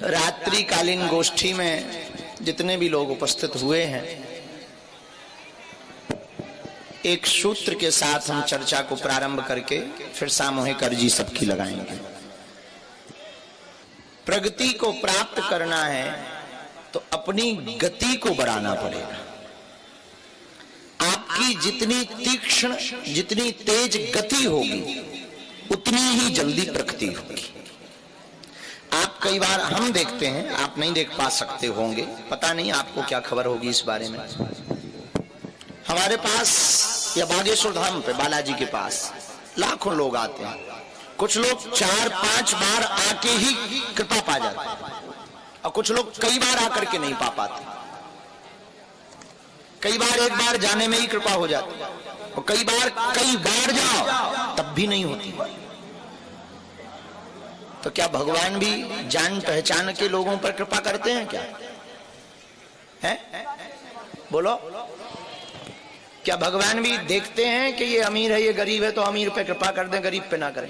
रात्रिकालीन गोष्ठी में जितने भी लोग उपस्थित हुए हैं, एक सूत्र के साथ हम चर्चा को प्रारंभ करके फिर सामूहिक अर्जी सबकी लगाएंगे। प्रगति को प्राप्त करना है तो अपनी गति को बढ़ाना पड़ेगा। आपकी जितनी तीक्ष्ण, जितनी तेज गति होगी उतनी ही जल्दी प्रगति होगी। आप कई बार हम देखते हैं, आप नहीं देख पा सकते होंगे, पता नहीं आपको क्या खबर होगी इस बारे में। हमारे पास या बागेश्वर धाम पे बालाजी के पास लाखों लोग आते हैं। कुछ लोग 4-5 बार आके ही कृपा पा जाते हैं और कुछ लोग कई बार आकर के नहीं पा पाते। कई बार एक बार जाने में ही कृपा हो जाती है और कई बार जाओ तब भी नहीं होती। तो क्या भगवान भी जान पहचान के लोगों पर कृपा करते हैं क्या? है? बोलो, क्या भगवान भी देखते हैं कि ये अमीर है, ये गरीब है, तो अमीर पे कृपा कर दें, गरीब पे ना करें?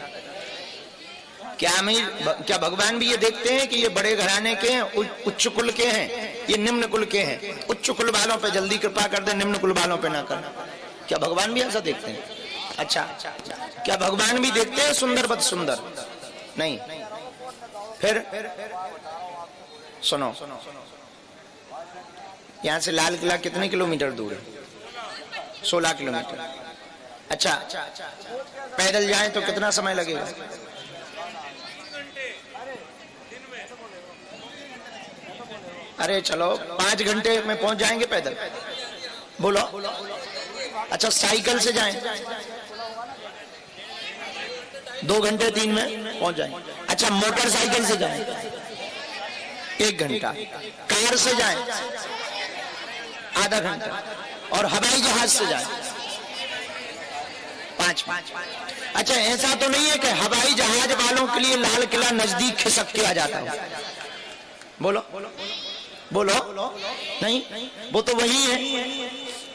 क्या भगवान भी ये देखते हैं कि ये बड़े घराने के हैं, उच्च कुल के हैं, ये निम्न कुल के हैं, उच्च कुल वालों पे जल्दी कृपा कर दें, निम्न कुल वालों पे ना करें? क्या भगवान भी ऐसा देखते हैं? अच्छा, क्या भगवान भी देखते हैं सुंदर बद सुंदर? नहीं। फिर सुनो, यहां से लाल किला कितने किलोमीटर दूर है? 16 किलोमीटर। अच्छा, पैदल जाएं तो कितना समय लगेगा? अरे चलो 5 घंटे में पहुंच जाएंगे पैदल। बोलो। अच्छा, साइकिल से जाएं 2 घंटे 3 में पहुंच जाएंगे। अच्छा, मोटरसाइकिल से जाएं 1 घंटा, कार से जाएं आधा घंटा और हवाई जहाज से जाएं 5। अच्छा, ऐसा तो नहीं है कि हवाई जहाज वालों के लिए लाल किला नजदीक खिसक के आ जाता है? बोलो बोलो, नहीं, वो तो वही है,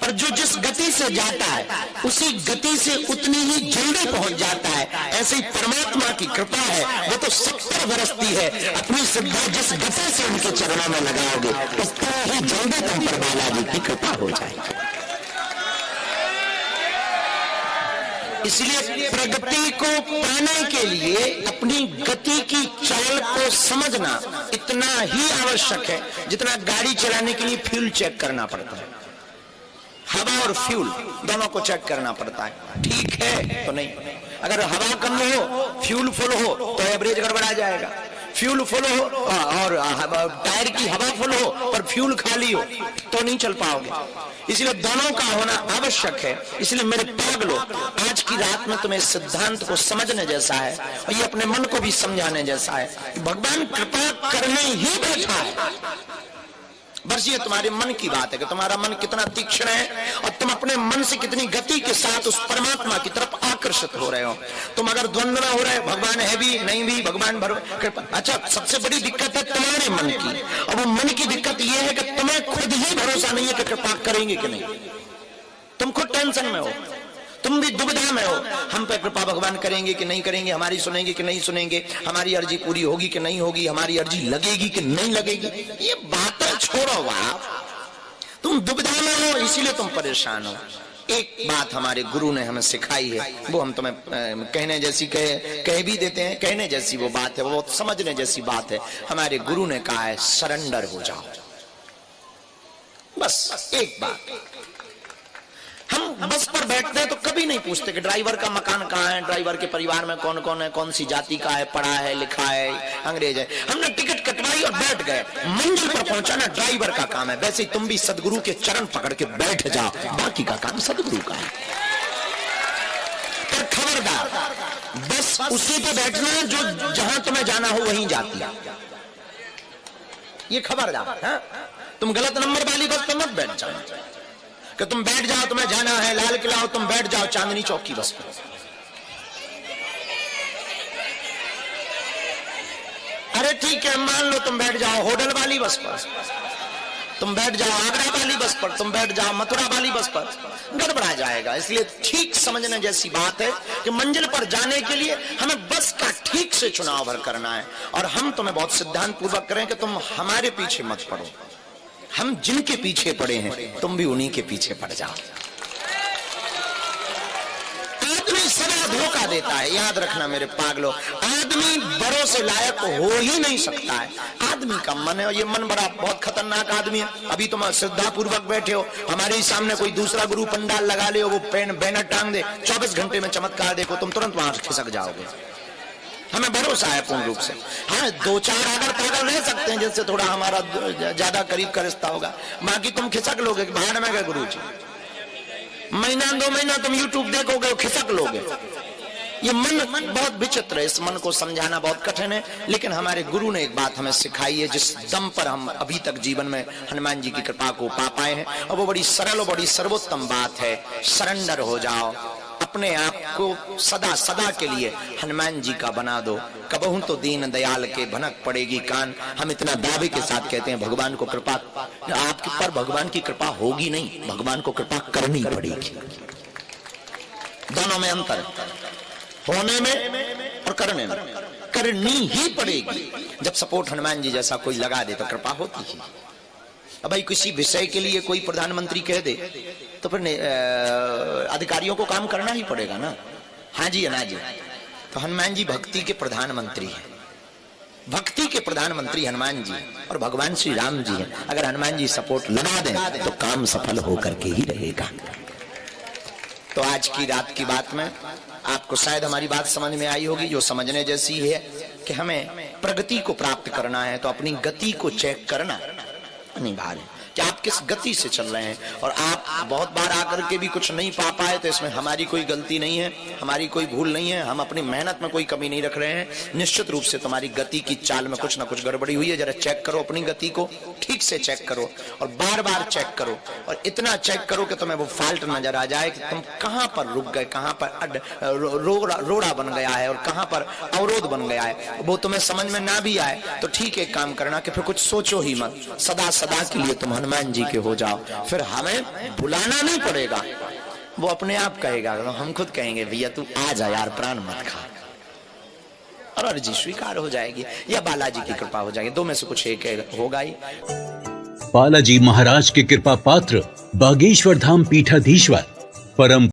पर जो जिस गति से जाता है उसी गति से उतनी ही जल्दी पहुंच जाता है। ऐसे ही परमात्मा की कृपा है, वो तो 70 बरसती है। अपनी श्रद्धा जिस गति से उनके चरणों में लगाओगे उतना ही जल्दी तुम पर बालाजी की कृपा हो जाएगी। इसलिए प्रगति को पाने के लिए अपनी गति की चाल को समझना इतना ही आवश्यक है जितना गाड़ी चलाने के लिए फ्यूल चेक करना पड़ता है। हवा और फ्यूल दोनों को चेक करना पड़ता है। ठीक है तो नहीं, अगर हवा कम हो, फ्यूल फुल हो तो एवरेज गड़बड़ा जाएगा। फ्यूल फुल हो और टायर की हवा फुल हो पर फ्यूल खाली हो तो नहीं चल पाओगे। इसलिए दोनों का होना आवश्यक है। इसलिए मेरे पागलों, आज की रात में तुम्हें सिद्धांत को समझने जैसा है और ये अपने मन को भी समझाने जैसा है कि भगवान कृपा करने ही बैठा है। बस ये तुम्हारे मन की बात है कि तुम्हारा मन कितना तीक्ष्ण है और तुम अपने मन से कितनी गति के साथ उस परमात्मा की तरफ आकर्षित हो रहे हो। तुम अगर द्वंद्व में हो रहे, भगवान है भी नहीं भी, भगवान कृपा। अच्छा, सबसे बड़ी दिक्कत है तुम्हारे मन की, और वो मन की दिक्कत ये है कि तुम्हें खुद ही भरोसा नहीं है कि कृपा करेंगे कि नहीं। तुम खुद टेंशन में हो, तुम भी दुविधा में हो, हम पे कृपा भगवान करेंगे कि नहीं करेंगे, हमारी सुनेंगे कि नहीं सुनेंगे, हमारी अर्जी पूरी होगी कि नहीं होगी, हमारी अर्जी लगेगी कि नहीं लगेगी। ये बातें छोड़ो बाप, तुम दुविधा में हो इसीलिए तुम परेशान हो। एक बात हमारे गुरु ने हमें सिखाई है, वो हम तुम्हें कहने जैसी कह भी देते हैं, कहने जैसी वो बात है, वो समझने जैसी बात है। हमारे गुरु ने कहा है सरेंडर हो जाओ। बस एक बात। हम बस पर बैठते हैं तो कभी नहीं पूछते कि ड्राइवर का मकान कहाँ है, ड्राइवर के परिवार में कौन कौन है, कौन सी जाति का है, पढ़ा है, लिखा है, अंग्रेज है। हमने टिकट कटवाई और बैठ गए, मंजिल पर पहुंचाना ड्राइवर का काम है। वैसे ही तुम भी सदगुरु के चरण पकड़ के बैठ जाओ, बाकी का काम सदगुरु का है। पर खबरदार, बस उसी पे बैठना जो जहां तुम्हें जाना हो वहीं जाती है। ये खबरदार, तुम गलत नंबर वाली बस पे मत बैठ जाओ कि तुम बैठ जाओ, तुम्हें जाना है लाल किला हो, तुम बैठ जाओ चांदनी चौक की बस पर। अरे ठीक है, मान लो तुम बैठ जाओ होटल वाली बस पर। तुम बैठ जाओ आगरा वाली बस पर, तुम बैठ जाओ मथुरा वाली बस पर, गड़बड़ा जाएगा। इसलिए ठीक समझने जैसी बात है कि मंजिल पर जाने के लिए हमें बस का ठीक से चुनाव भर करना है। और हम तुम्हें बहुत सिद्धांत पूर्वक करें कि तुम हमारे पीछे मत पड़ो, हम जिनके पीछे पड़े हैं तुम भी उन्हीं के पीछे पड़ जाओ। आदमी सदा धोखा देता है, याद रखना मेरे पागलों। आदमी बड़ों से लायक हो ही नहीं सकता है। आदमी का मन है, ये मन बड़ा बहुत खतरनाक आदमी है। अभी तुम श्रद्धा पूर्वक बैठे हो, हमारे ही सामने कोई दूसरा गुरु पंडाल लगा ले, वो बैनर टांग दे, 24 घंटे में चमत्कार देखो, तुम तुरंत वहां खिसक जाओगे। हमें भरोसा है पूर्ण रूप से। हाँ, 2-4 अगर पागल रह सकते हैं जिससे थोड़ा हमारा ज्यादा करीब का रिश्ता होगा, बाकी तुम खिसक लोगे कि भाड़ में गए गुरु जी। महीना 2 महीना तुम यूट्यूब देखोगे, खिसक लोगे। ये मन बहुत विचित्र है, इस मन को समझाना बहुत कठिन है। लेकिन हमारे गुरु ने एक बात हमें सिखाई है, जिस दम पर हम अभी तक जीवन में हनुमान जी की कृपा को पा पाए हैं, और वो बड़ी सरल और बड़ी सर्वोत्तम बात है। सरेंडर हो जाओ, अपने आप को सदा सदा के लिए हनुमान जी का बना दो। कबहू तो दीन दयाल के भनक पड़ेगी कान। हम इतना दावे के साथ कहते हैं भगवान को कृपा, आपके पर भगवान की कृपा होगी नहीं, भगवान को कृपा करनी पड़ेगी। दोनों में अंतर है, होने में और करने में। करनी ही पड़ेगी। जब सपोर्ट हनुमान जी जैसा कोई लगा दे तो कृपा होती है। अब भाई किसी विषय के लिए कोई प्रधानमंत्री कह दे तो फिर अधिकारियों को काम करना ही पड़ेगा ना, हाँ जी या ना जी। तो हनुमान जी भक्ति के प्रधानमंत्री हैं, भक्ति के प्रधानमंत्री हनुमान जी और भगवान श्री राम जी हैं। अगर हनुमान जी सपोर्ट लगा दें तो काम सफल होकर के ही रहेगा। तो आज की रात की बात में आपको शायद हमारी बात समझ में आई होगी, जो समझने जैसी है कि हमें प्रगति को प्राप्त करना है तो अपनी गति को चेक करना अनिवार्य है कि आप किस गति से चल रहे हैं। और आप बहुत बार आकर के भी कुछ नहीं पा पाए तो इसमें हमारी कोई गलती नहीं है, हमारी कोई भूल नहीं है, हम अपनी मेहनत में कोई कमी नहीं रख रहे हैं। निश्चित रूप से तुम्हारी गति की चाल में कुछ ना कुछ गड़बड़ी हुई है। जरा चेक करो अपनी गति को, ठीक से चेक करो और बार बार चेक करो, और इतना चेक करो कि तुम्हें वो फॉल्ट नजर आ जाए कि तुम कहां पर रुक गए, कहां पर रोड़ा बन गया है और कहां पर अवरोध बन गया है। वो तुम्हें समझ में ना भी आए तो ठीक है, काम करना कि फिर कुछ सोचो ही मत, सदा सदा के लिए तुम हनुमान जी के हो जाओ। फिर हमें बुलाना नहीं पड़ेगा, वो अपने आप कहेगा। हम खुद कहेंगे भैया तू आ जा यार, प्राण मत खा, और अर्जी स्वीकार हो जाएगी या बालाजी की कृपा हो जाएगी। दो में से कुछ एक होगा ही। बालाजी महाराज के कृपा पात्र बागेश्वर धाम पीठाधीश्वर परम